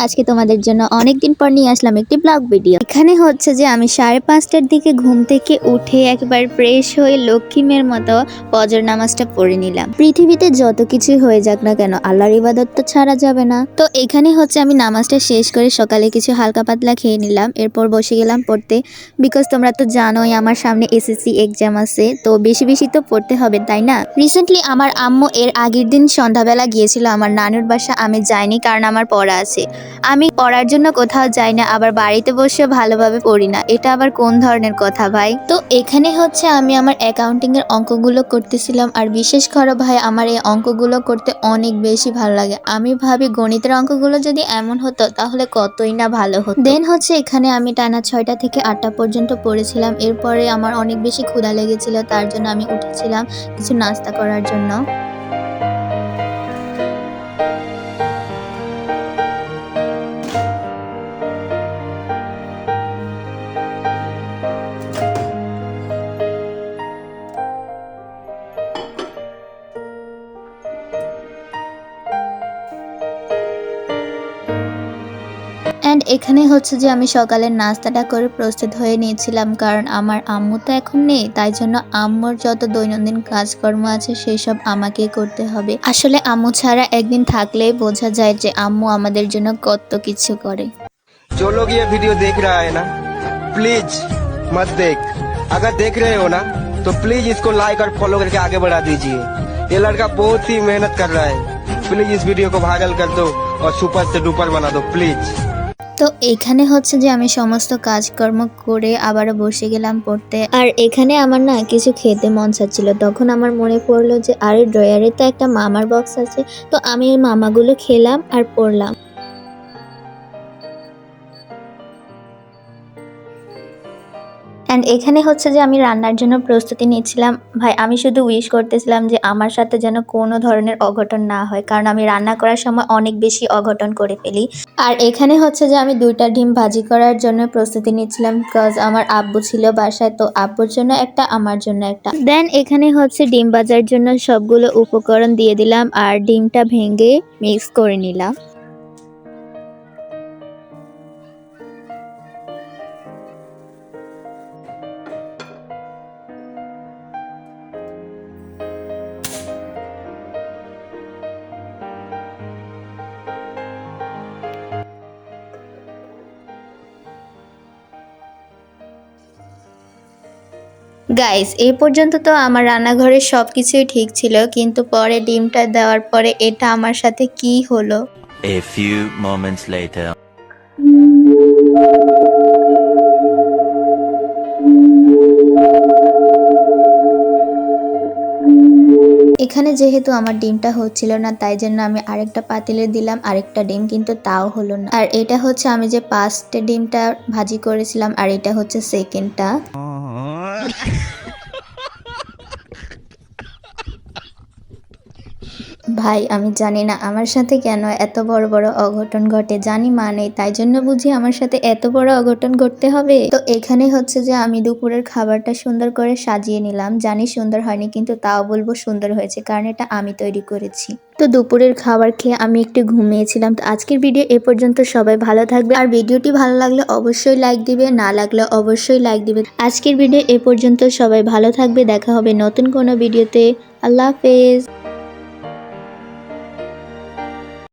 আজকে তোমাদের জন্য অনেকদিন পর নিয়ে আসলাম একটি ব্লগ ভিডিও। এখানে হচ্ছে যে আমি 5:30টার দিকে ঘুম থেকে উঠে একবার ফ্রেশ হয়ে লক্ষ্মী মেয়ের মতো ফজর নামাজটা পড়ে নিলাম। পৃথিবীতে যত কিছুই হয়ে যাক না কেন আল্লাহর ইবাদত তো ছাড়া যাবে না। তো এখানে হচ্ছে আমি নামাজটা শেষ করে সকালে কিছু হালকা পাতলা খেয়ে নিলাম, এরপর বসে গেলাম পড়তে। বিকজ তোমরা তো জানোই আমার সামনে এসএসসি এক্সাম আছে, তো বেশি বেশি তো পড়তে হবে তাই না। রিসেন্টলি আমার আম্মু এর আগের দিন সন্ধ্যাবেলা গিয়েছিল আমার নানুর বাসা, আমি যাইনি কারণ আমার পড়া আছে। আমি পড়ার জন্য কোথাও যাই না, আবার বাড়িতে বসে ভালোভাবে পড়ি না, এটা আবার কোন ধরনের কথা ভাই। তো এখানে হচ্ছে আমি আমার অ্যাকাউন্টিং এর অঙ্কগুলো করতেছিলাম, আর বিশেষ করে ভাই আমার এই অঙ্কগুলো করতে অনেক বেশি ভালো লাগে। আমি ভাবি গণিতের অঙ্কগুলো যদি এমন হতো তাহলে কতই না ভালো হতো। দেন হচ্ছে এখানে আমি টানা 6টা থেকে 8টা পর্যন্ত পড়েছিলাম। এরপরে আমার অনেক বেশি ক্ষুধা লেগেছিল, তার জন্য আমি উঠেছিলাম কিছু নাস্তা করার জন্য। অ্যান্ড এখানে হচ্ছে যে আমি সকালের নাস্তাটা করে প্রস্তুত হয়ে নিয়েছিলাম, কারণ আমার আম্মু তো এখন নেই, তাই জন্য আম্মুর যত দৈনন্দিন কাজকর্ম আছে সেসব আমাকেই করতে হবে। আসলে আম্মু ছাড়া একদিন থাকলেই বোঝা যায় যে আম্মু আমাদের জন্য কত কিছু করে। जो लोग ये वीडियो देख रहा है ना, प्लीज मत देख। अगर देख रहे हो ना तो प्लीज इसको लाइक और फॉलो करके आगे बढ़ा दीजिए। ये लड़का बहुत ही मेहनत कर रहा है, प्लीज इस वीडियो को वायरल कर दो और सुपर से डुपर बना दो प्लीज। তো এখানে হচ্ছে যে আমি সমস্ত কাজকর্ম করে আবারও বসে গেলাম পড়তে। আর এখানে আমার না কিছু খেতে মন চাচ্ছিল, তখন আমার মনে পড়লো যে আরে ড্রয়ারে তো একটা মামার বক্স আছে, তো আমি ওই মামাগুলো খেলাম আর পড়লাম। অ্যান্ড এখানে হচ্ছে যে আমি রান্নার জন্য প্রস্তুতি নিচ্ছিলাম। ভাই আমি শুধু উইশ করতেছিলাম যে আমার সাথে যেন কোনো ধরনের অঘটন না হয়, কারণ আমি রান্না করার সময় অনেক বেশি অঘটন করে ফেলি। আর এখানে হচ্ছে যে আমি 2টা ডিম ভাজি করার জন্য প্রস্তুতি নিচ্ছিলাম, বিকজ আমার আব্বু ছিল বাসায়, তো আব্বুর জন্য একটা আমার জন্য একটা। দেন এখানে হচ্ছে ডিম ভাজার জন্য সবগুলো উপকরণ দিয়ে দিলাম আর ডিমটা ভেঙে মিক্স করে নিলাম। গাইস এই পর্যন্ত তো আমার রান্নাঘরের সব কিছুই ঠিক ছিল, কিন্তু পরে ডিমটা দেওয়ার পরে এটা আমার সাথে কি হলো। A few moments later. এখানে যেহেতু আমার ডিমটা হচ্ছিল না, তাই জন্য আমি আরেকটা পাতিলে দিলাম আরেকটা ডিম, কিন্তু তাও হলো না। আর এটা হচ্ছে আমি যে 5টে ডিমটা ভাজি করেছিলাম, আর এটা হচ্ছে সেকেন্ডটা। ভাই আমি জানি না আমার সাথে কেন এত বড় বড় অঘটন ঘটে, জানি মা নেই তাই জন্য বুঝি আমার সাথে এত বড় অঘটন ঘটতে হবে। তো এখানে হচ্ছে যে আমি দুপুরের খাবারটা সুন্দর করে সাজিয়ে নিলাম। জানি সুন্দর হয়নি, কিন্তু তাও বলবো সুন্দর হয়েছে, কারণ এটা আমি তৈরি করেছি। তো দুপুরের খাবার খেয়ে আমি একটু ঘুমিয়েছিলাম। তো আজকের ভিডিও এ পর্যন্ত, সবাই ভালো থাকবে। আর ভিডিওটি ভালো লাগলে অবশ্যই লাইক দিবে, না লাগলে অবশ্যই লাইক দিবে। আজকের ভিডিও এ পর্যন্ত, সবাই ভালো থাকবে, দেখা হবে নতুন কোনো ভিডিওতে। আল্লাহ হাফেজ।